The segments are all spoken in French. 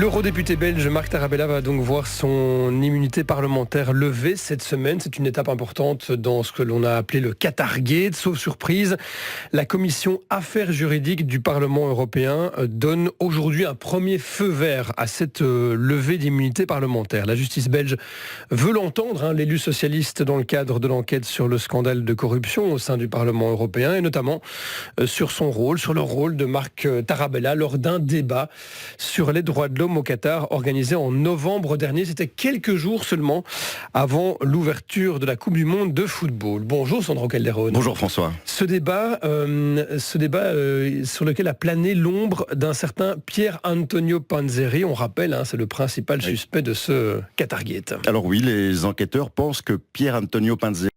L'eurodéputé belge Marc Tarabella va donc voir son immunité parlementaire levée cette semaine. C'est une étape importante dans ce que l'on a appelé le Qatargate. Sauf surprise, la commission affaires juridiques du Parlement européen donne aujourd'hui un premier feu vert à cette levée d'immunité parlementaire. La justice belge veut l'entendre, l'élu socialiste, dans le cadre de l'enquête sur le scandale de corruption au sein du Parlement européen, et notamment sur le rôle de Marc Tarabella lors d'un débat sur les droits de l'homme au Qatar, organisé en novembre dernier. C'était quelques jours seulement avant l'ouverture de la Coupe du Monde de football. Bonjour Sandro Calderone. Bonjour François. Ce débat sur lequel a plané l'ombre d'un certain Pier Antonio Panzeri, on rappelle, c'est le principal suspect de ce Qatargate. Alors oui, les enquêteurs pensent que Pier Antonio Panzeri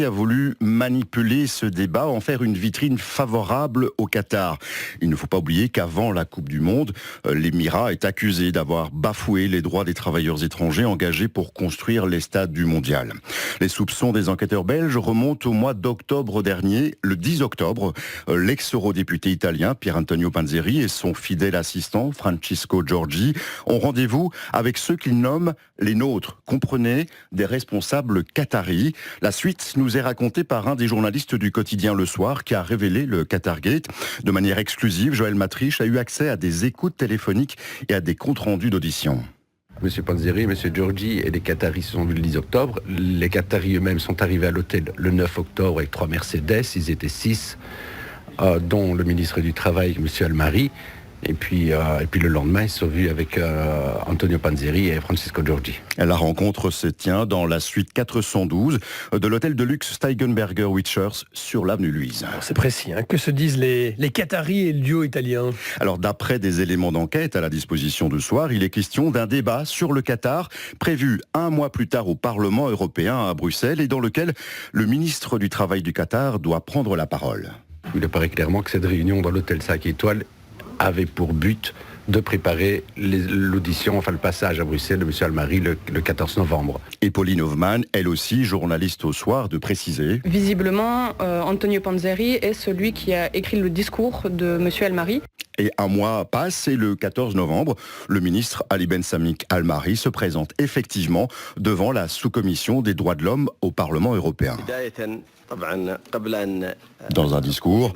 a voulu manipuler ce débat, en faire une vitrine favorable au Qatar. Il ne faut pas oublier qu'avant la Coupe du Monde, l'Émirat est accusé d'avoir bafoué les droits des travailleurs étrangers engagés pour construire les stades du Mondial. Les soupçons des enquêteurs belges remontent au mois d'octobre dernier. Le 10 octobre, l'ex-eurodéputé italien Pier Antonio Panzeri et son fidèle assistant Francesco Giorgi ont rendez-vous avec ceux qu'ils nomment les nôtres. Comprenez, des responsables qataris. La suite nous est raconté par un des journalistes du quotidien Le Soir qui a révélé le Qatargate. De manière exclusive, Joël Matriche a eu accès à des écoutes téléphoniques et à des comptes rendus d'audition. Monsieur Panzeri, Monsieur Giorgi et les Qataris se sont vus le 10 octobre. Les Qataris eux-mêmes sont arrivés à l'hôtel le 9 octobre avec 3 Mercedes. Ils étaient 6, dont le ministre du Travail, Monsieur Almari. Et puis le lendemain, ils se sont vus avec Antonio Panzeri et Francesco Giorgi. La rencontre se tient dans la suite 412 de l'hôtel de luxe Steigenberger Witchers sur l'avenue Louise. Alors c'est précis, que se disent les Qataris et le duo italien? Alors d'après des éléments d'enquête à la disposition de Soir, il est question d'un débat sur le Qatar prévu un mois plus tard au Parlement européen à Bruxelles et dans lequel le ministre du Travail du Qatar doit prendre la parole. Il apparaît clairement que cette réunion dans l'hôtel 5 étoiles avait pour but de préparer l'audition, le passage à Bruxelles de M. Almari le 14 novembre. Et Pauline Hoffmann, elle aussi, journaliste au Soir, de préciser. Visiblement, Antonio Panzeri est celui qui a écrit le discours de M. Almari. Et un mois passe et le 14 novembre, le ministre Ali Ben Samik Almari se présente effectivement devant la sous-commission des droits de l'homme au Parlement européen. Dans un discours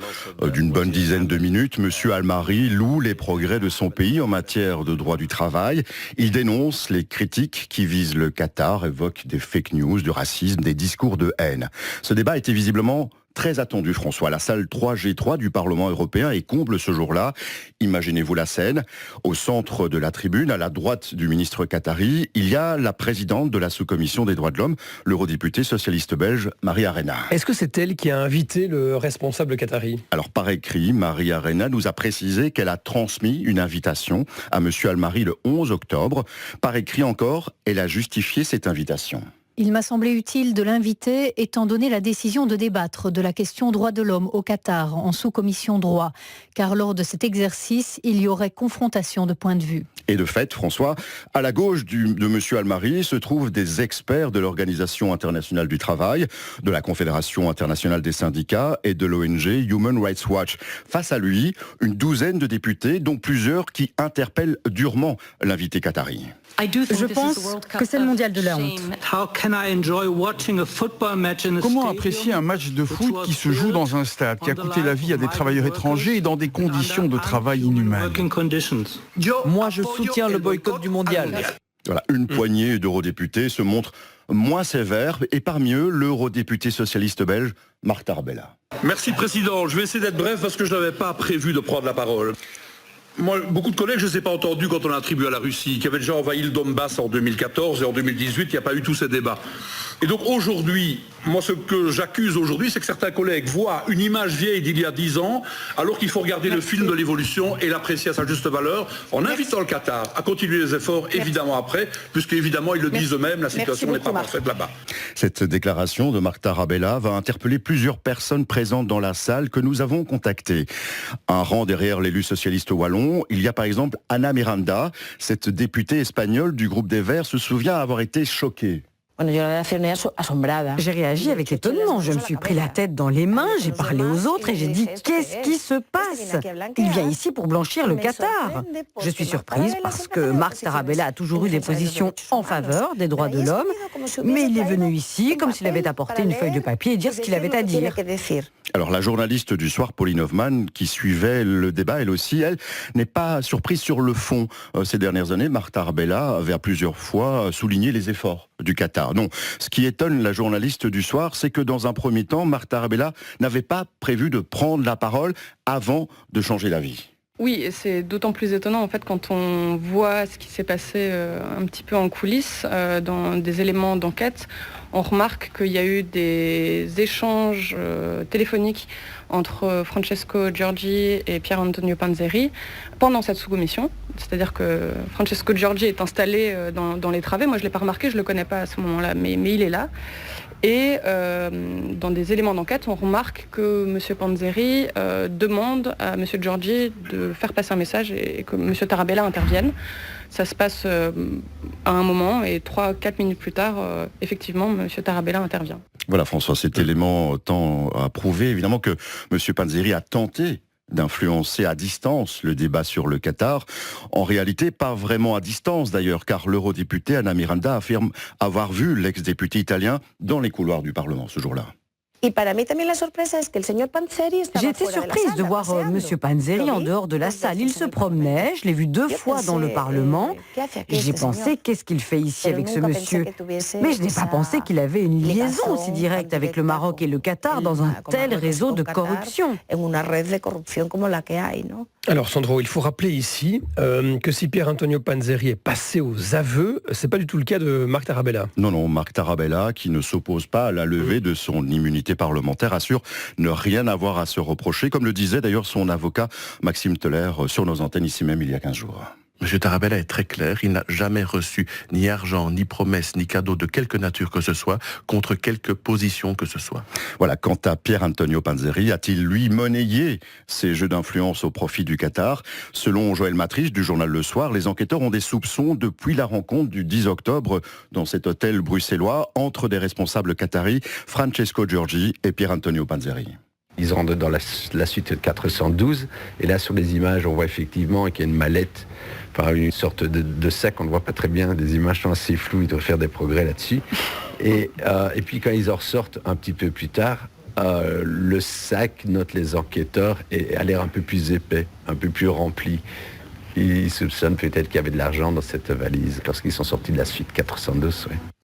d'une bonne dizaine de minutes, M. Almari loue les progrès de son pays en matière de droit du travail. Il dénonce les critiques qui visent le Qatar, évoque des fake news, du racisme, des discours de haine. Ce débat était visiblement très attendu, François. La salle 3G3 du Parlement européen est comble ce jour-là. Imaginez-vous la scène. Au centre de la tribune, à la droite du ministre qatari, il y a la présidente de la sous-commission des droits de l'homme, l'eurodéputée socialiste belge, Maria Arena. Est-ce que c'est elle qui a invité le responsable qatari? Alors par écrit, Maria Arena nous a précisé qu'elle a transmis une invitation à M. Almari le 11 octobre. Par écrit encore, elle a justifié cette invitation. Il m'a semblé utile de l'inviter étant donné la décision de débattre de la question droits de l'homme au Qatar en sous-commission droit, car lors de cet exercice, il y aurait confrontation de points de vue. Et de fait, François, à la gauche de M. Almari se trouvent des experts de l'Organisation internationale du travail, de la Confédération internationale des syndicats et de l'ONG Human Rights Watch. Face à lui, une douzaine de députés, dont plusieurs qui interpellent durement l'invité qatari. Je pense que c'est le mondial de la honte. Comment apprécier un match de foot qui se joue dans un stade, qui a coûté la vie à des travailleurs étrangers et dans des conditions de travail inhumaines? Moi, je soutiens le boycott du mondial. Voilà, une poignée d'eurodéputés se montre moins sévère, et parmi eux, l'eurodéputé socialiste belge, Marc Tarabella. Merci Président, je vais essayer d'être bref parce que je n'avais pas prévu de prendre la parole. Moi, beaucoup de collègues, je ne les ai pas entendus quand on a attribué à la Russie, qui avait déjà envahi le Donbass en 2014 et en 2018, il n'y a pas eu tous ces débats. Et donc aujourd'hui, moi ce que j'accuse aujourd'hui, c'est que certains collègues voient une image vieille d'il y a 10 ans, alors qu'il faut regarder le film de l'évolution et l'apprécier à sa juste valeur, en invitant le Qatar à continuer les efforts, évidemment après, puisque évidemment ils le disent eux-mêmes, la situation n'est pas parfaite là-bas. Cette déclaration de Marc Tarabella va interpeller plusieurs personnes présentes dans la salle que nous avons contactées. Un rang derrière l'élu socialiste wallon, il y a par exemple Ana Miranda, cette députée espagnole du groupe des Verts se souvient avoir été choquée. J'ai réagi avec étonnement, je me suis pris la tête dans les mains, j'ai parlé aux autres et j'ai dit « Qu'est-ce qui se passe ? Il vient ici pour blanchir le Qatar !» Je suis surprise parce que Marc Tarabella a toujours eu des positions en faveur des droits de l'homme, mais il est venu ici comme s'il avait apporté une feuille de papier et dire ce qu'il avait à dire. Alors la journaliste du soir, Pauline Hoffmann, qui suivait le débat, elle aussi, elle n'est pas surprise sur le fond. Ces dernières années, Marc Tarabella avait à plusieurs fois souligné les efforts du Qatar. Non, ce qui étonne la journaliste du soir, c'est que dans un premier temps, Marc Tarabella n'avait pas prévu de prendre la parole avant de changer d'avis. Oui, et c'est d'autant plus étonnant en fait quand on voit ce qui s'est passé un petit peu en coulisses, dans des éléments d'enquête. On remarque qu'il y a eu des échanges téléphoniques entre Francesco Giorgi et Pier Antonio Panzeri pendant cette sous-commission. C'est-à-dire que Francesco Giorgi est installé dans les travées. Moi, je ne l'ai pas remarqué, je ne le connais pas à ce moment-là, mais il est là. Et dans des éléments d'enquête, on remarque que M. Panzeri demande à M. Giorgi de faire passer un message et que M. Tarabella intervienne. Ça se passe à un moment et 3-4 minutes plus tard, effectivement, M. Tarabella intervient. Voilà François, cet élément tend à prouver évidemment que M. Panzeri a tenté d'influencer à distance le débat sur le Qatar. En réalité, pas vraiment à distance d'ailleurs, car l'eurodéputé Anna Miranda affirme avoir vu l'ex-député italien dans les couloirs du Parlement ce jour-là. J'ai été surprise de voir M. Panzeri en dehors de la salle. Il se promenait, je l'ai vu 2 fois dans le Parlement. J'ai pensé, qu'est-ce qu'il fait ici avec ce monsieur ? Mais je n'ai pas pensé qu'il avait une liaison aussi directe avec le Maroc et le Qatar dans un tel réseau de corruption. Alors Sandro, il faut rappeler ici que si Pier Antonio Panzeri est passé aux aveux, c'est pas du tout le cas de Marc Tarabella. Non, Marc Tarabella, qui ne s'oppose pas à la levée de son immunité parlementaire, assure ne rien avoir à se reprocher, comme le disait d'ailleurs son avocat Maxime Teller sur nos antennes ici même il y a 15 jours. M. Tarabella est très clair, il n'a jamais reçu ni argent, ni promesse, ni cadeau de quelque nature que ce soit, contre quelque position que ce soit. Voilà, quant à Pier Antonio Panzeri, a-t-il lui monnayé ces jeux d'influence au profit du Qatar ? Selon Joël Matriche du journal Le Soir, les enquêteurs ont des soupçons depuis la rencontre du 10 octobre dans cet hôtel bruxellois entre des responsables qataris, Francesco Giorgi et Pier Antonio Panzeri. Ils rentrent dans la suite 412 et là sur les images on voit effectivement qu'il y a une mallette, enfin une sorte de sac, on ne voit pas très bien, les images sont assez floues, ils doivent faire des progrès là-dessus. Et puis quand ils en ressortent un petit peu plus tard, le sac, notent les enquêteurs, a l'air un peu plus épais, un peu plus rempli. Ils soupçonnent peut-être qu'il y avait de l'argent dans cette valise lorsqu'ils sont sortis de la suite 412. Ouais.